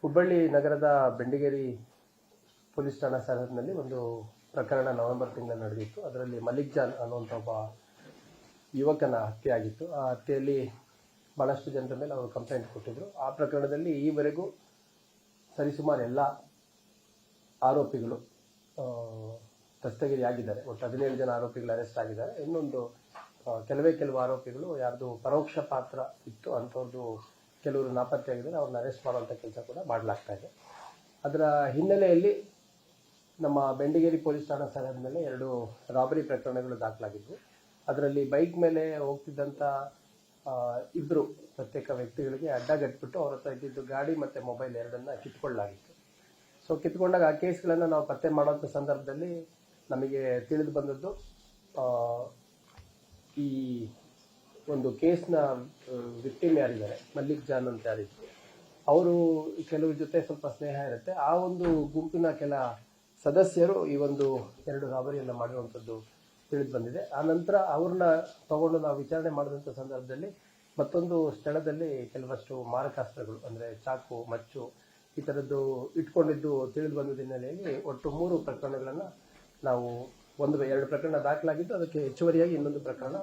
ಹುಬ್ಬಳ್ಳಿ ನಗರದ ಬೆಂಡಿಗೇರಿ ಪೊಲೀಸ್ ಠಾಣಾ ಸರಹದ್ದಿನಲ್ಲಿ ಒಂದು ಪ್ರಕರಣ ನವೆಂಬರ್ ತಿಂಗಳಲ್ಲಿ ನಡೆದಿತ್ತು. ಅದರಲ್ಲಿ ಮಲಿಕ್ ಜಾನ್ ಅನ್ನುವಂಥ ಒಬ್ಬ ಯುವಕನ ಹತ್ಯೆ ಆಗಿತ್ತು. ಆ ಹತ್ಯೆಯಲ್ಲಿ ಭಾಳಷ್ಟು ಜನರ ಮೇಲೆ ಅವರು ಕಂಪ್ಲೇಂಟ್ ಕೊಟ್ಟಿದ್ದರು. ಆ ಪ್ರಕರಣದಲ್ಲಿ ಈವರೆಗೂ ಸರಿಸುಮಾರು ಎಲ್ಲ ಆರೋಪಿಗಳು ದಸ್ತಗಿರಿಯಾಗಿದ್ದಾರೆ. ಒಟ್ಟು 17 ಜನ ಆರೋಪಿಗಳು ಅರೆಸ್ಟ್ ಆಗಿದ್ದಾರೆ. ಇನ್ನೊಂದು ಕೆಲವು ಆರೋಪಿಗಳು ಯಾರ್ದು ಪರೋಕ್ಷ ಪಾತ್ರ ಇತ್ತು ಅಂಥವ್ರದ್ದು ಕೆಲವರು ನಾಪತ್ತೆಯಾಗಿದ್ದಾರೆ. ಅವ್ರನ್ನ ಅರೆಸ್ಟ್ ಮಾಡುವಂಥ ಕೆಲಸ ಕೂಡ ಮಾಡಲಾಗ್ತಾ ಇದೆ. ಅದರ ಹಿನ್ನೆಲೆಯಲ್ಲಿ ನಮ್ಮ ಬೆಂಡಿಗೇರಿ ಪೊಲೀಸ್ ಠಾಣಾ ಸರಹದ್ದ ಮೇಲೆ 2 ರಾಬರಿ ಪ್ರಕರಣಗಳು ದಾಖಲಾಗಿದ್ವು. ಅದರಲ್ಲಿ ಬೈಕ್ ಮೇಲೆ ಹೋಗ್ತಿದ್ದಂಥ 2 ಪ್ರತ್ಯೇಕ ವ್ಯಕ್ತಿಗಳಿಗೆ ಅಡ್ಡಗಟ್ಬಿಟ್ಟು ಅವ್ರ ಹತ್ರ ಇದ್ದಿದ್ದು ಗಾಡಿ ಮತ್ತು ಮೊಬೈಲ್ ಎರಡನ್ನ ಕಿತ್ಕೊಳ್ಳಲಾಗಿತ್ತು. ಸೊ ಕಿತ್ಕೊಂಡಾಗ ಆ ಕೇಸ್ಗಳನ್ನು ನಾವು ಪತ್ತೆ ಮಾಡುವಂಥ ಸಂದರ್ಭದಲ್ಲಿ ನಮಗೆ ತಿಳಿದು ಬಂದದ್ದು ಈ ಒಂದು ಕೇಸ್ನ ವಿಕ್ಟಿಮ್ ಯಾರಿದ್ದಾರೆ, ಮಲ್ಲಿಕ್ ಜಾನ್ ಅಂತ ಯಾರಿದ್ರು, ಅವರು ಕೆಲವ್ರ ಜೊತೆ ಸ್ವಲ್ಪ ಸ್ನೇಹ ಇರುತ್ತೆ. ಆ ಒಂದು ಗುಂಪಿನ ಕೆಲ ಸದಸ್ಯರು ಈ ಒಂದು 2 ರಾಬರಿಯನ್ನು ಮಾಡಿರುವಂಥದ್ದು ತಿಳಿದು ಬಂದಿದೆ. ಆ ನಂತರ ಅವ್ರನ್ನ ತಗೊಂಡು ನಾವು ವಿಚಾರಣೆ ಮಾಡಿದಂಥ ಸಂದರ್ಭದಲ್ಲಿ ಮತ್ತೊಂದು ಸ್ಥಳದಲ್ಲಿ ಕೆಲವಷ್ಟು ಮಾರಕಾಸ್ತ್ರಗಳು ಅಂದರೆ ಚಾಕು, ಮಚ್ಚು ಈ ಥರದ್ದು ಇಟ್ಕೊಂಡಿದ್ದು ತಿಳಿದು ಬಂದ ಹಿನ್ನೆಲೆಯಲ್ಲಿ ಒಟ್ಟು 3 ಪ್ರಕರಣಗಳನ್ನು ನಾವು 2 ಪ್ರಕರಣ ದಾಖಲಾಗಿದ್ದು ಅದಕ್ಕೆ ಹೆಚ್ಚುವರಿಯಾಗಿ ಇನ್ನೊಂದು ಪ್ರಕರಣ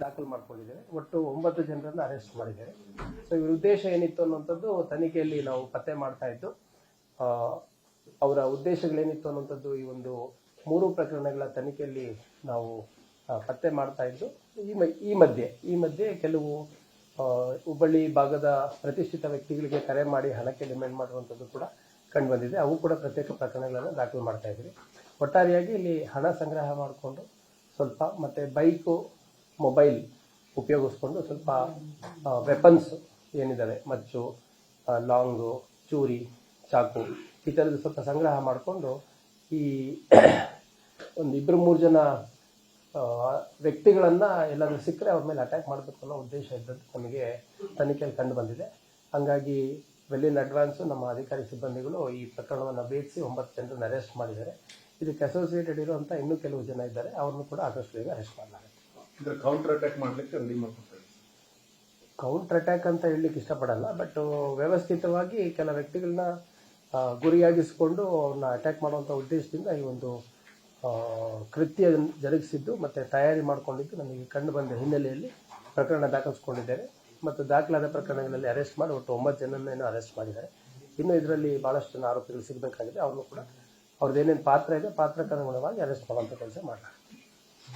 ದಾಖಲು ಮಾಡ್ಕೊಂಡಿದ್ದೇವೆ. ಒಟ್ಟು 9 ಜನರನ್ನು ಅರೆಸ್ಟ್ ಮಾಡಿದ್ದೇವೆ. ಸೊ ಇವ್ರ ಉದ್ದೇಶ ಏನಿತ್ತು ಅನ್ನುವಂಥದ್ದು ತನಿಖೆಯಲ್ಲಿ ನಾವು ಪತ್ತೆ ಮಾಡ್ತಾ ಇದ್ದು ಅವರ ಉದ್ದೇಶಗಳೇನಿತ್ತು ಅನ್ನುವಂಥದ್ದು ಈ ಒಂದು 3 ಪ್ರಕರಣಗಳ ತನಿಖೆಯಲ್ಲಿ ನಾವು ಪತ್ತೆ ಮಾಡ್ತಾ ಇದ್ದು ಈ ಮಧ್ಯೆ ಕೆಲವು ಹುಬ್ಬಳ್ಳಿ ಭಾಗದ ಪ್ರತಿಷ್ಠಿತ ವ್ಯಕ್ತಿಗಳಿಗೆ ಕರೆ ಮಾಡಿ ಹಣಕ್ಕೆ ಡಿಮ್ಯಾಂಡ್ ಮಾಡುವಂಥದ್ದು ಕೂಡ ಕಂಡು ಬಂದಿದೆ. ಅವು ಕೂಡ ಪ್ರತ್ಯೇಕ ಪ್ರಕರಣಗಳನ್ನು ದಾಖಲು ಮಾಡ್ತಾ ಇದ್ದೀವಿ. ಒಟ್ಟಾರೆಯಾಗಿ ಇಲ್ಲಿ ಹಣ ಸಂಗ್ರಹ ಮಾಡಿಕೊಂಡು ಸ್ವಲ್ಪ ಮತ್ತು ಬೈಕು, ಮೊಬೈಲ್ ಉಪಯೋಗಿಸ್ಕೊಂಡು ಸ್ವಲ್ಪ ವೆಪನ್ಸ್ ಏನಿದ್ದಾವೆ, ಮಚ್ಚು, ಲಾಂಗು, ಚೂರಿ, ಚಾಕು ಈ ಥರದ್ದು ಸ್ವಲ್ಪ ಸಂಗ್ರಹ ಮಾಡಿಕೊಂಡು ಈ ಒಂದು 2-3 ಜನ ವ್ಯಕ್ತಿಗಳನ್ನು ಎಲ್ಲಾದರೂ ಸಿಕ್ಕರೆ ಅವ್ರ ಮೇಲೆ ಅಟ್ಯಾಕ್ ಮಾಡಬೇಕು ಅನ್ನೋ ಉದ್ದೇಶ ಇದ್ದದ್ದು ನಮಗೆ ತನಿಖೆಯಲ್ಲಿ ಕಂಡು ಬಂದಿದೆ. ಹಾಗಾಗಿ ವೆಲ್ ಇನ್ ಅಡ್ವಾನ್ಸು ನಮ್ಮ ಅಧಿಕಾರಿ ಸಿಬ್ಬಂದಿಗಳು ಈ ಪ್ರಕರಣವನ್ನು ಭೇದಿಸಿ 9 ಜನರನ್ನು ಅರೆಸ್ಟ್ ಮಾಡಿದ್ದಾರೆ. ಇದಕ್ಕೆ ಅಸೋಸಿಯೇಟೆಡ್ ಇರುವಂಥ ಇನ್ನೂ ಕೆಲವು ಜನ ಇದ್ದಾರೆ, ಅವ್ರನ್ನೂ ಕೂಡ ಆದಷ್ಟು ಬೇಗ ಅರೆಸ್ಟ್ ಮಾಡಲಾಗುತ್ತೆ. ಕೌಂಟರ್ ಅಟ್ಯಾಕ್ ಮಾಡಲಿಕ್ಕೆ ರೆಡಿ ಮಾಡ್ಕೊತಾರೆ. ಕೌಂಟರ್ ಅಟ್ಯಾಕ್ ಅಂತ ಹೇಳಲಿಕ್ಕೆ ಇಷ್ಟಪಡಲ್ಲ, ಬಟ್ ವ್ಯವಸ್ಥಿತವಾಗಿ ಕೆಲ ವ್ಯಕ್ತಿಗಳನ್ನ ಗುರಿಯಾಗಿಸಿಕೊಂಡು ಅವ್ರನ್ನ ಅಟ್ಯಾಕ್ ಮಾಡುವಂಥ ಉದ್ದೇಶದಿಂದ ಈ ಒಂದು ಕೃತ್ಯ ಜರುಗಿಸಿದ್ದು ಮತ್ತು ತಯಾರಿ ಮಾಡಿಕೊಂಡಿದ್ದು ನಮಗೆ ಕಂಡು ಬಂದ ಹಿನ್ನೆಲೆಯಲ್ಲಿ ಪ್ರಕರಣ ದಾಖಲಿಸ್ಕೊಂಡಿದ್ದೇವೆ. ಮತ್ತು ದಾಖಲಾದ ಪ್ರಕರಣಗಳಲ್ಲಿ ಅರೆಸ್ಟ್ ಮಾಡಿ ಒಟ್ಟು 9 ಜನರನ್ನೇನು ಅರೆಸ್ಟ್ ಮಾಡಿದ್ದಾರೆ. ಇನ್ನು ಇದರಲ್ಲಿ ಭಾಳಷ್ಟು ಜನ ಆರೋಪಿಗಳು ಸಿಗಬೇಕಾಗಿದೆ. ಅವ್ರನ್ನೂ ಕೂಡ ಅವ್ರದ್ದೇನೇನು ಪಾತ್ರ ಇದೆ ಪಾತ್ರಕ್ಕನುಗುಣವಾಗಿ ಅರೆಸ್ಟ್ ಮಾಡುವಂಥ ಕೆಲಸ ಮಾಡಲಾಗಿದೆ.